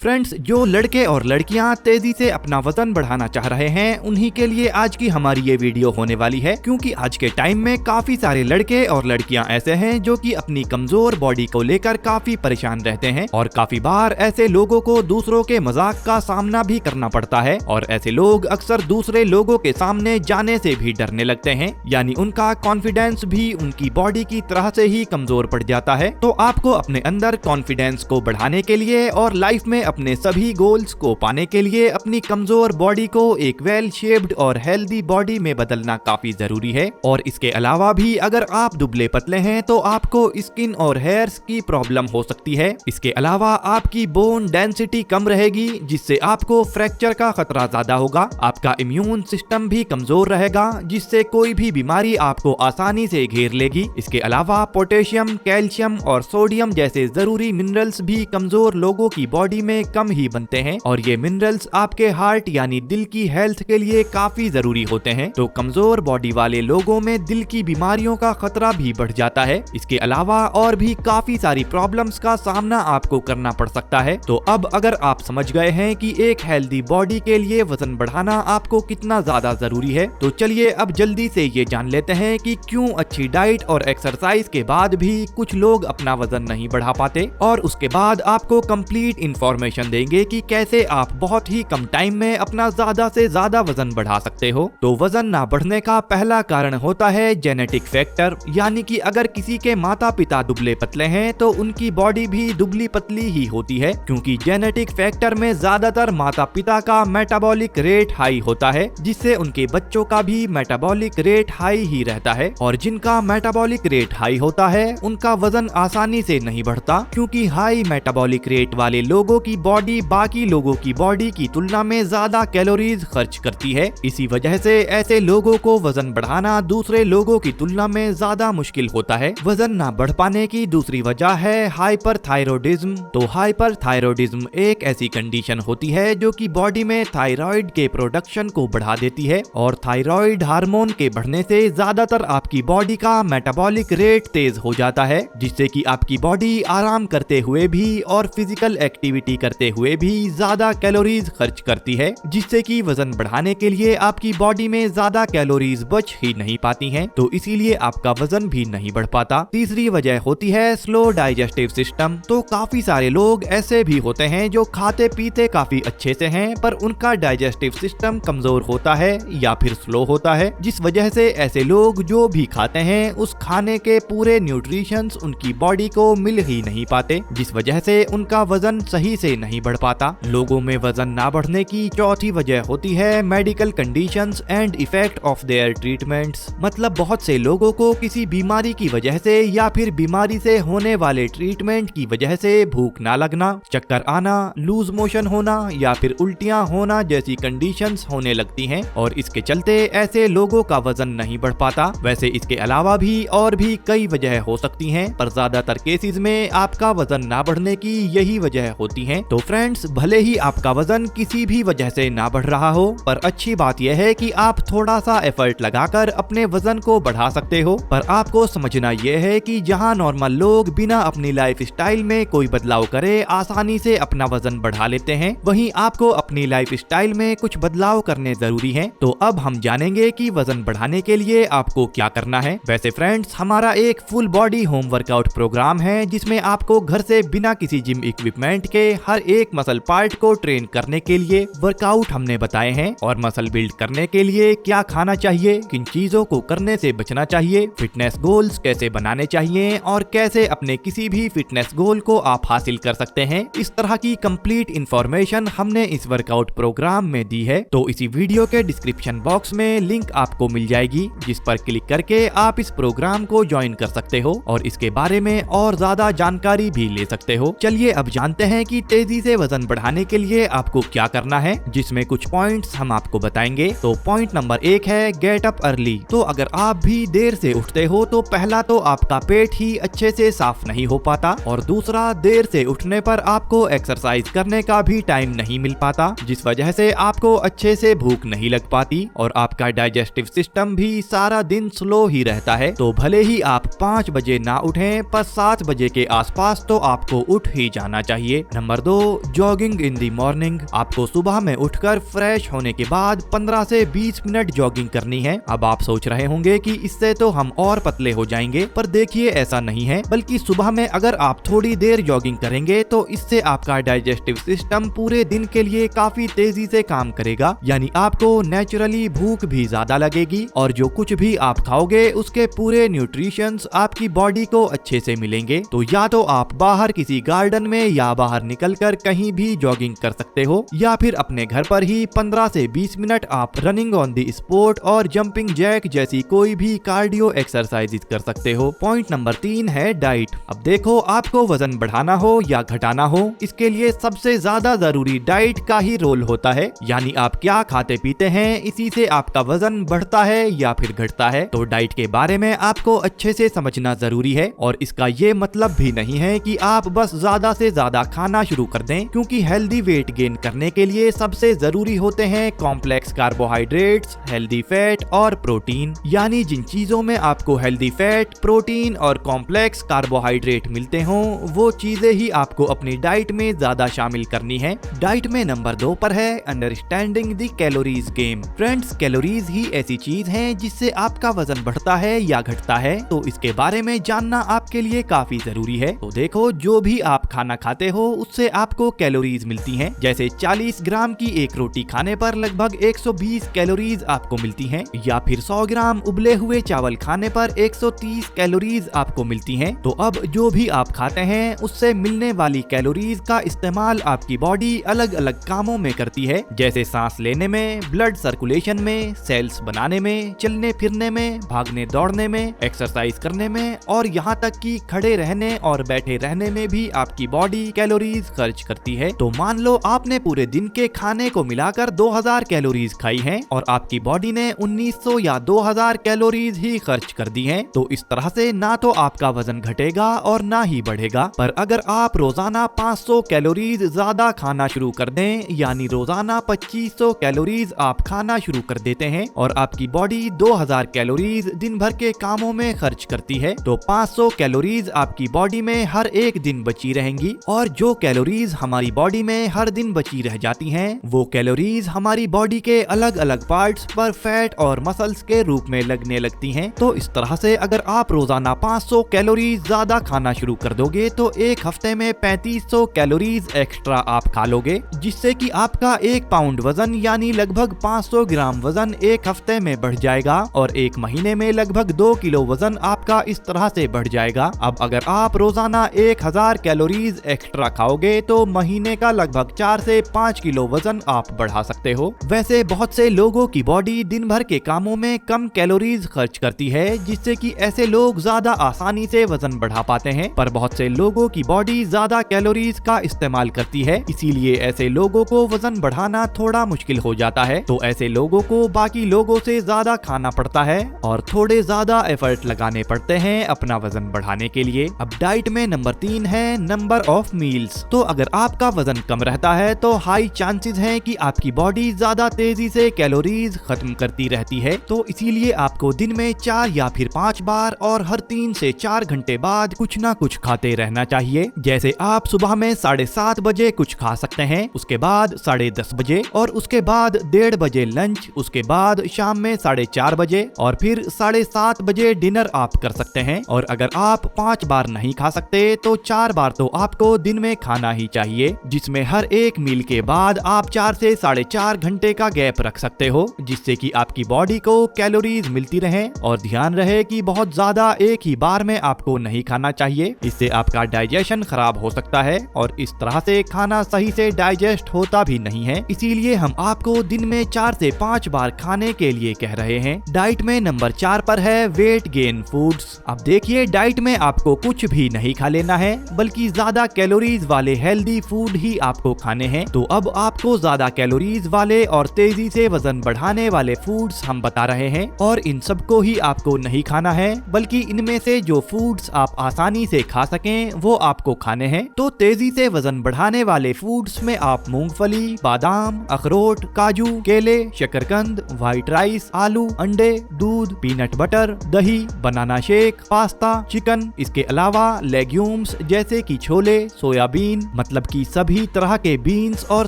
Friends, जो लड़के और लड़कियां तेजी से अपना वजन बढ़ाना चाह रहे हैं उन्हीं के लिए आज की हमारी ये वीडियो होने वाली है, क्योंकि आज के टाइम में काफी सारे लड़के और लड़कियां ऐसे हैं जो कि अपनी कमजोर बॉडी को लेकर काफी परेशान रहते हैं और काफी बार ऐसे लोगों को दूसरों के मजाक का सामना भी करना पड़ता है और ऐसे लोग अक्सर दूसरे लोगों के सामने जाने से भी डरने लगते हैं, यानी उनका कॉन्फिडेंस भी उनकी बॉडी की तरह से ही कमजोर पड़ जाता है। तो आपको अपने अंदर कॉन्फिडेंस को बढ़ाने के लिए और लाइफ में अपने सभी गोल्स को पाने के लिए अपनी कमजोर बॉडी को एक वेल शेप्ड और हेल्दी बॉडी में बदलना काफी जरूरी है। और इसके अलावा भी अगर आप दुबले पतले हैं तो आपको स्किन और हेयर्स की प्रॉब्लम हो सकती है। इसके अलावा आपकी बोन डेंसिटी कम रहेगी, जिससे आपको फ्रैक्चर का खतरा ज्यादा होगा। आपका इम्यून सिस्टम भी कमजोर रहेगा, जिससे कोई भी बीमारी आपको आसानी से घेर लेगी। इसके अलावा पोटेशियम, कैल्शियम और सोडियम जैसे जरूरी मिनरल्स भी कमजोर लोगों की बॉडी में कम ही बनते हैं और ये मिनरल्स आपके हार्ट यानी दिल की हेल्थ के लिए काफी जरूरी होते हैं। तो कमजोर बॉडी वाले लोगों में दिल की बीमारियों का खतरा भी बढ़ जाता है। इसके अलावा और भी काफी सारी प्रॉब्लम्स का सामना आपको करना पड़ सकता है। तो अब अगर आप समझ गए हैं कि एक हेल्दी बॉडी के लिए वजन बढ़ाना आपको कितना ज्यादा जरूरी है, तो चलिए अब जल्दी से ये जान लेते हैं कि क्यों अच्छी डाइट और एक्सरसाइज के बाद भी कुछ लोग अपना वजन नहीं बढ़ा पाते। और उसके बाद आपको कंप्लीट इंफॉर्मेशन देंगे कि कैसे आप बहुत ही कम टाइम में अपना ज्यादा से ज्यादा वजन बढ़ा सकते हो। तो वजन ना बढ़ने का पहला कारण होता है जेनेटिक फैक्टर, यानी कि अगर किसी के माता पिता दुबले पतले हैं तो उनकी बॉडी भी दुबली पतली ही होती है, क्योंकि जेनेटिक फैक्टर में ज्यादातर माता पिता का मेटाबॉलिक रेट हाई होता है, जिससे उनके बच्चों का भी मेटाबॉलिक रेट हाई ही रहता है। और जिनका मेटाबॉलिक रेट हाई होता है उनका वजन आसानी से नहीं बढ़ता, क्योंकि हाई मेटाबॉलिक रेट वाले लोगों की बॉडी बाकी लोगों की बॉडी की तुलना में ज्यादा कैलोरीज खर्च करती है। इसी वजह से ऐसे लोगों को वजन बढ़ाना दूसरे लोगों की तुलना में ज्यादा मुश्किल होता है। वजन ना बढ़ पाने की दूसरी वजह है हाइपरथायरॉयडिज्म। तो हाइपरथायरॉयडिज्म एक ऐसी कंडीशन होती है जो कि बॉडी में थायराइड के प्रोडक्शन को बढ़ा देती है और थायराइड हार्मोन के बढ़ने से ज्यादातर आपकी बॉडी का मेटाबॉलिक रेट तेज हो जाता है, जिससे कि आपकी बॉडी आराम करते हुए भी और फिजिकल एक्टिविटी करते हुए भी ज्यादा कैलोरीज खर्च करती है, जिससे कि वजन बढ़ाने के लिए आपकी बॉडी में ज्यादा कैलोरीज बच ही नहीं पाती हैं, तो इसीलिए आपका वजन भी नहीं बढ़ पाता। तीसरी वजह होती है स्लो डाइजेस्टिव सिस्टम। तो काफी सारे लोग ऐसे भी होते हैं जो खाते पीते काफी अच्छे से हैं, पर उनका डाइजेस्टिव सिस्टम कमजोर होता है या फिर स्लो होता है, जिस वजह से ऐसे लोग जो भी खाते हैं उस खाने के पूरे न्यूट्रिशंस उनकी बॉडी को मिल ही नहीं पाते, जिस वजह से उनका वजन सही से नहीं बढ़ पाता। लोगों में वजन ना बढ़ने की चौथी वजह होती है medical conditions and effect of their treatments. मतलब बहुत से लोगों को किसी बीमारी की वजह से या फिर बीमारी से होने वाले ट्रीटमेंट की वजह से भूख ना लगना, चक्कर आना, लूज मोशन होना या फिर उल्टियां होना जैसी कंडीशंस होने लगती हैं और इसके चलते ऐसे लोगों का वजन नहीं बढ़ पाता। वैसे इसके अलावा भी और भी कई वजह हो सकती हैं, पर ज्यादातर केसेस में आपका वजन ना बढ़ने की यही वजह होती है। तो फ्रेंड्स, भले ही आपका वजन किसी भी वजह से ना बढ़ रहा हो, पर अच्छी बात यह है कि आप थोड़ा सा एफर्ट लगाकर अपने वजन को बढ़ा सकते हो। पर आपको समझना यह है कि जहां नॉर्मल लोग बिना अपनी लाइफ स्टाइल में कोई बदलाव करे आसानी से अपना वजन बढ़ा लेते हैं, वहीं आपको अपनी लाइफ स्टाइल में कुछ बदलाव करने जरूरी हैं। तो अब हम जानेंगे कि वजन बढ़ाने के लिए आपको क्या करना है। वैसे फ्रेंड्स, हमारा एक full body home workout program है, जिसमें आपको घर से बिना किसी जिम इक्विपमेंट के हर एक मसल पार्ट को ट्रेन करने के लिए वर्कआउट हमने बताए हैं और मसल बिल्ड करने के लिए क्या खाना चाहिए, किन चीजों को करने से बचना चाहिए, फिटनेस गोल्स कैसे बनाने चाहिए और कैसे अपने किसी भी फिटनेस गोल को आप हासिल कर सकते हैं। इस तरह की कंप्लीट इंफॉर्मेशन हमने इस वर्कआउट प्रोग्राम में दी है। तो इसी वीडियो के डिस्क्रिप्शन बॉक्स में लिंक आपको मिल जाएगी, जिस पर क्लिक करके आप इस प्रोग्राम को ज्वाइन कर सकते हो और इसके बारे में और ज्यादा जानकारी भी ले सकते हो। चलिए अब जानते हैं कि तेजी से वजन बढ़ाने के लिए आपको क्या करना है, जिसमें कुछ पॉइंट्स हम आपको बताएंगे। तो पॉइंट नंबर 1 है गेट अप अर्ली। तो अगर आप भी देर से उठते हो तो पहला तो आपका पेट ही अच्छे से साफ नहीं हो पाता और दूसरा देर से उठने पर आपको एक्सरसाइज करने का भी टाइम नहीं मिल पाता, जिस वजह से आपको अच्छे से भूख नहीं लग पाती और आपका डाइजेस्टिव सिस्टम भी सारा दिन स्लो ही रहता है। तो भले ही आप 5 बजे ना उठें, पर 7 बजे के आसपास तो आपको उठ ही जाना चाहिए। नंबर दो, जॉगिंग इन दी मॉर्निंग। आपको सुबह में उठकर फ्रेश होने के बाद 15 से 20 मिनट जॉगिंग करनी है। अब आप सोच रहे होंगे कि इससे तो हम और पतले हो जाएंगे, पर देखिए ऐसा नहीं है, बल्कि सुबह में अगर आप थोड़ी देर जॉगिंग करेंगे तो इससे आपका डाइजेस्टिव सिस्टम पूरे दिन के लिए काफी तेजी से काम करेगा, यानी आपको नेचुरली भूख भी ज्यादा लगेगी और जो कुछ भी आप खाओगे उसके पूरे न्यूट्रिशंस आपकी बॉडी को अच्छे से मिलेंगे। तो या तो आप बाहर किसी गार्डन में या बाहर निकलकर कहीं भी जॉगिंग कर सकते हो, या फिर अपने घर पर ही 15 से 20 मिनट आप रनिंग ऑन दी स्पॉट और जंपिंग जैक जैसी कोई भी कार्डियो एक्सरसाइज कर सकते हो। पॉइंट नंबर 3 है डाइट। अब देखो, आपको वजन बढ़ाना हो या घटाना हो, इसके लिए सबसे ज्यादा जरूरी डाइट का ही रोल होता है, यानी आप क्या खाते पीते हैं, इसी से आपका वजन बढ़ता है या फिर घटता है। तो डाइट के बारे में आपको अच्छे से समझना जरूरी है, और इसका ये मतलब भी नहीं है कि आप बस ज्यादा से ज्यादा खाना शुरू कर दें, क्योंकि हेल्दी वेट गेन करने के लिए सबसे जरूरी होते हैं कॉम्प्लेक्स कार्बोहाइड्रेट्स, हेल्दी फैट और प्रोटीन। यानी जिन चीजों में आपको हेल्दी फैट, प्रोटीन और कॉम्प्लेक्स कार्बोहाइड्रेट मिलते हों, वो चीजें ही आपको अपनी डाइट में ज्यादा शामिल करनी है। डाइट में नंबर 2 पर है understanding the calories game. Friends, calories ही ऐसी चीज है जिससे आपका वजन बढ़ता है या घटता है, तो इसके बारे में जानना आपके लिए काफी जरूरी है। तो देखो, जो भी आप खाना खाते हो उससे आपको कैलोरीज मिलती हैं। जैसे 40 ग्राम की एक रोटी खाने पर लगभग 120 कैलोरीज आपको मिलती हैं, या फिर 100 ग्राम उबले हुए चावल खाने पर 130 कैलोरीज आपको मिलती हैं। तो अब जो भी आप खाते हैं उससे मिलने वाली कैलोरीज का इस्तेमाल आपकी बॉडी अलग अलग कामों में करती है, जैसे सांस लेने में, ब्लड सर्कुलेशन में, सेल्स बनाने में, चलने फिरने में, भागने दौड़ने में, एक्सरसाइज करने में, और यहाँ तक कि खड़े रहने और बैठे रहने में भी आपकी बॉडी कैलोरीज खर्च करती है। तो मान लो आपने पूरे दिन के खाने को मिलाकर 2000 कैलोरीज खाई हैं और आपकी बॉडी ने 1900 या 2000 कैलोरीज ही खर्च कर दी हैं, तो इस तरह से ना तो आपका वजन घटेगा और ना ही बढ़ेगा। पर अगर आप रोजाना 500 कैलोरीज ज्यादा खाना शुरू कर दें, यानी रोजाना 2500 कैलोरीज आप खाना शुरू कर देते हैं और आपकी बॉडी 2000 कैलोरीज दिन भर के कामों में खर्च करती है, तो 500 कैलोरीज आपकी बॉडी में हर एक दिन बची रहेंगी। और जो कैलोरीज हमारी बॉडी में हर दिन बची रह जाती हैं, वो कैलोरीज हमारी बॉडी के अलग अलग पार्ट्स पर फैट और मसल्स के रूप में लगने लगती हैं। तो इस तरह से अगर आप रोजाना 500 कैलोरीज ज्यादा खाना शुरू कर दोगे तो एक हफ्ते में 3500 कैलोरीज एक्स्ट्रा आप खा लोगे, जिससे कि आपका 1 पाउंड वजन यानी लगभग 500 ग्राम वजन एक हफ्ते में बढ़ जाएगा, और एक महीने में लगभग 2 किलो वजन आपका इस तरह से बढ़ जाएगा। अब अगर आप रोजाना 1000 कैलोरीज एक्स्ट्रा खाओगे तो महीने का लगभग 4 से 5 किलो वजन आप बढ़ा सकते हो। वैसे बहुत से लोगों की बॉडी दिन भर के कामों में कम कैलोरीज खर्च करती है, जिससे कि ऐसे लोग ज्यादा आसानी से वजन बढ़ा पाते हैं, पर बहुत से लोगों की बॉडी ज्यादा कैलोरीज का इस्तेमाल करती है, इसीलिए ऐसे लोगों को वजन बढ़ाना थोड़ा मुश्किल हो जाता है। तो ऐसे लोगों को बाकी लोगों से ज्यादा खाना पड़ता है और थोड़े ज्यादा एफर्ट लगाने पड़ते हैं अपना वजन बढ़ाने के लिए। अब डाइट में नंबर 3 है नंबर ऑफ मील्स। तो अगर आपका वजन कम रहता है तो हाई चांसेस हैं कि आपकी बॉडी ज्यादा तेजी से कैलोरीज खत्म करती रहती है, तो इसीलिए आपको दिन में 4 या फिर 5 बार और हर 3 से 4 घंटे बाद कुछ ना कुछ खाते रहना चाहिए। जैसे आप सुबह में 7:30 बजे कुछ खा सकते हैं, उसके बाद 10:30 बजे, और उसके बाद 1:30 बजे लंच, उसके बाद शाम में 4:30 बजे, और फिर 7:30 बजे डिनर आप कर सकते हैं। और अगर आप 5 बार नहीं खा सकते तो 4 बार तो आपको दिन में खाना ही चाहिए, जिसमें हर एक मील के बाद आप 4 से 4.5 घंटे का गैप रख सकते हो, जिससे कि आपकी बॉडी को कैलोरीज मिलती रहे। और ध्यान रहे कि बहुत ज्यादा एक ही बार में आपको नहीं खाना चाहिए, इससे आपका डाइजेशन खराब हो सकता है और इस तरह से खाना सही से डाइजेस्ट होता भी नहीं है। इसीलिए हम आपको दिन में 4 से 5 बार खाने के लिए कह रहे हैं। डाइट में नंबर 4 पर है वेट गेन फूड्स। अब देखिए, डाइट में आपको कुछ भी नहीं खा लेना है, बल्कि ज्यादा कैलोरीज वाले हेल्दी फूड ही आपको खाने हैं। तो अब आपको ज्यादा कैलोरीज वाले और तेजी से वजन बढ़ाने वाले फूड्स हम बता रहे हैं, और इन सबको ही आपको नहीं खाना है, बल्कि इनमें से जो फूड्स आप आसानी से खा सकें वो आपको खाने हैं। तो तेजी से वजन बढ़ाने वाले फूड्स में आप मूंगफली, बादाम, अखरोट, काजू, केले, शकरकंद, व्हाइट राइस, आलू, अंडे, दूध, पीनट बटर, दही, बनाना शेक, पास्ता, चिकन, इसके अलावा लेग्यूम्स जैसे कि छोले, सोयाबीन, मतलब कि सभी तरह के बीन्स और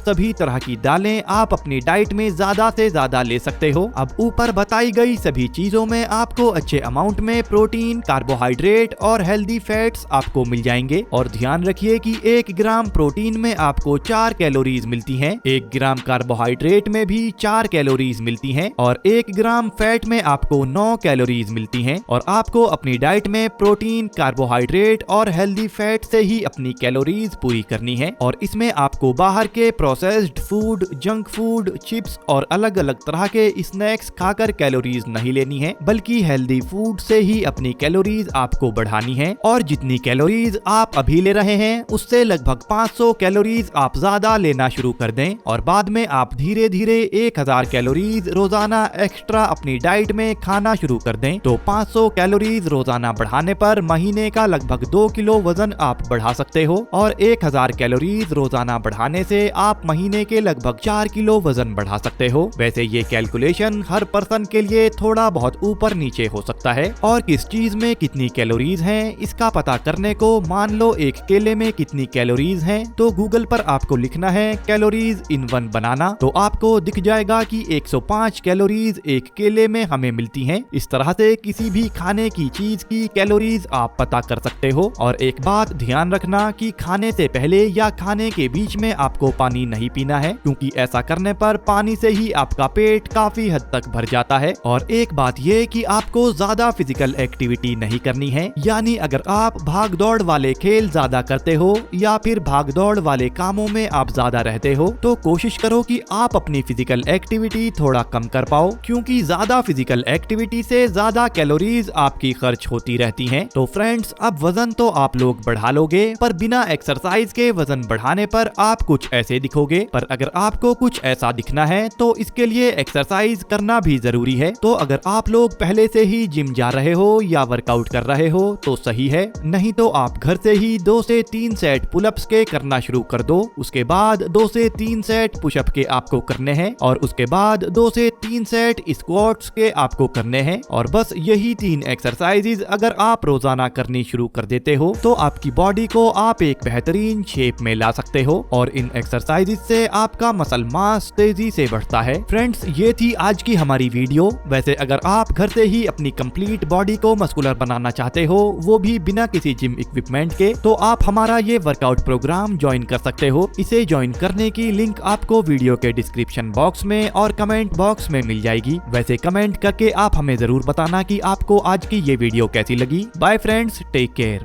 सभी तरह की दालें आप अपनी डाइट में ज्यादा से ज्यादा ले सकते हो। अब ऊपर बताई गई सभी चीजों में आपको अच्छे अमाउंट में प्रोटीन, कार्बोहाइड्रेट और हेल्दी फैट्स आपको मिल जाएंगे। और ध्यान रखिए कि 1 ग्राम प्रोटीन में आपको 4 कैलोरीज मिलती हैं, 1 ग्राम कार्बोहाइड्रेट में भी 4 कैलोरीज मिलती हैं और 1 ग्राम फैट में आपको 9 कैलोरीज मिलती हैं। और आपको अपनी डाइट में प्रोटीन, कार्बोहाइड्रेट और हेल्दी फैट से ही अपनी कैलोरीज पूरी करनी है। और इसमें आपको बाहर के processed food, junk food, chips और अलग अलग तरह के स्नैक्स खाकर कैलोरीज नहीं लेनी है, बल्कि हेल्दी फूड से ही अपनी कैलोरीज आपको बढ़ानी है। और जितनी कैलोरीज आप अभी ले रहे हैं उससे लगभग 500 कैलोरीज आप ज्यादा लेना शुरू कर दें और बाद में आप धीरे धीरे 1000 कैलोरीज रोजाना एक्स्ट्रा अपनी डाइट में खाना शुरू कर दें। तो 500 कैलोरीज रोजाना बढ़ाने पर महीने का लगभग 2 किलो वजन आप बढ़ा सकते हो और 1000 कैलोरीज रोजाना बढ़ाने से आप महीने के लगभग 4 किलो वजन बढ़ा सकते हो। वैसे ये कैलकुलेशन हर पर्सन के लिए थोड़ा बहुत ऊपर नीचे हो सकता है और किस चीज में कितनी कैलोरीज हैं इसका पता करने को मान लो एक केले में कितनी कैलोरीज हैं तो गूगल पर आपको लिखना है कैलोरीज इन वन बनाना, तो आपको दिख जाएगा कि 105 कैलोरीज एक केले में हमें मिलती हैं। इस तरह से किसी भी खाने की चीज की कैलोरीज आप पता कर सकते हो। और एक बात ध्यान रखना कि खाने से पहले या खाने के बीच में आपको पानी नहीं पीना है, क्योंकि ऐसा करने पर पानी से ही आपका पेट काफी हद तक भर जाता है। और एक बात ये कि आपको ज्यादा फिजिकल एक्टिविटी नहीं करनी है, यानी अगर आप भाग दौड़ वाले खेल ज्यादा करते हो या फिर भाग दौड़ वाले कामों में आप ज्यादा रहते हो तो कोशिश करो कि आप अपनी फिजिकल एक्टिविटी थोड़ा कम कर पाओ, क्योंकि ज्यादा फिजिकल एक्टिविटी से ज्यादा कैलोरीज आपकी खर्च होती रहती हैं। तो फ्रेंड्स, अब वजन तो आप लोग बढ़ा लोगे पर बिना एक्सरसाइज के वजन बढ़ाने पर आप कुछ ऐसे दिखोगे। पर अगर आपको कुछ ऐसा दिखना है तो इसके लिए एक्सरसाइज करना भी जरूरी है। तो अगर आप लोग पहले से ही जिम जा रहे हो या वर्कआउट कर रहे हो तो सही है, नहीं तो आप घर से ही 2 से 3 सेट पुलअप्स के करना शुरू कर दो। उसके बाद 2 से 3 सेट पुशअप के आपको करने हैं और उसके बाद 2 से 3 सेट स्क्वाट्स के आपको करने हैं। और बस यही 3 एक्सरसाइजेज अगर आप रोजाना करनी शुरू कर देते हो तो आपकी बॉडी को आप एक बेहतरीन शेप में ला सकते हो और इन एक्सरसाइजेज से आपका मसल मास तेजी से बढ़ता है। फ्रेंड्स, ये थी आज की हमारी वीडियो। वैसे अगर आप घर से ही अपनी कंप्लीट बॉडी को मस्कुलर बनाना चाहते हो, वो भी बिना किसी जिम इक्विपमेंट के, तो आप हमारा ये वर्कआउट प्रोग्राम ज्वाइन कर सकते हो। इसे ज्वाइन करने की लिंक आपको वीडियो के डिस्क्रिप्शन बॉक्स में और कमेंट बॉक्स में मिल जाएगी। वैसे कमेंट करके आप हमें जरूर बताना कि आपको आज की ये वीडियो कैसी लगी। Bye friends, take care.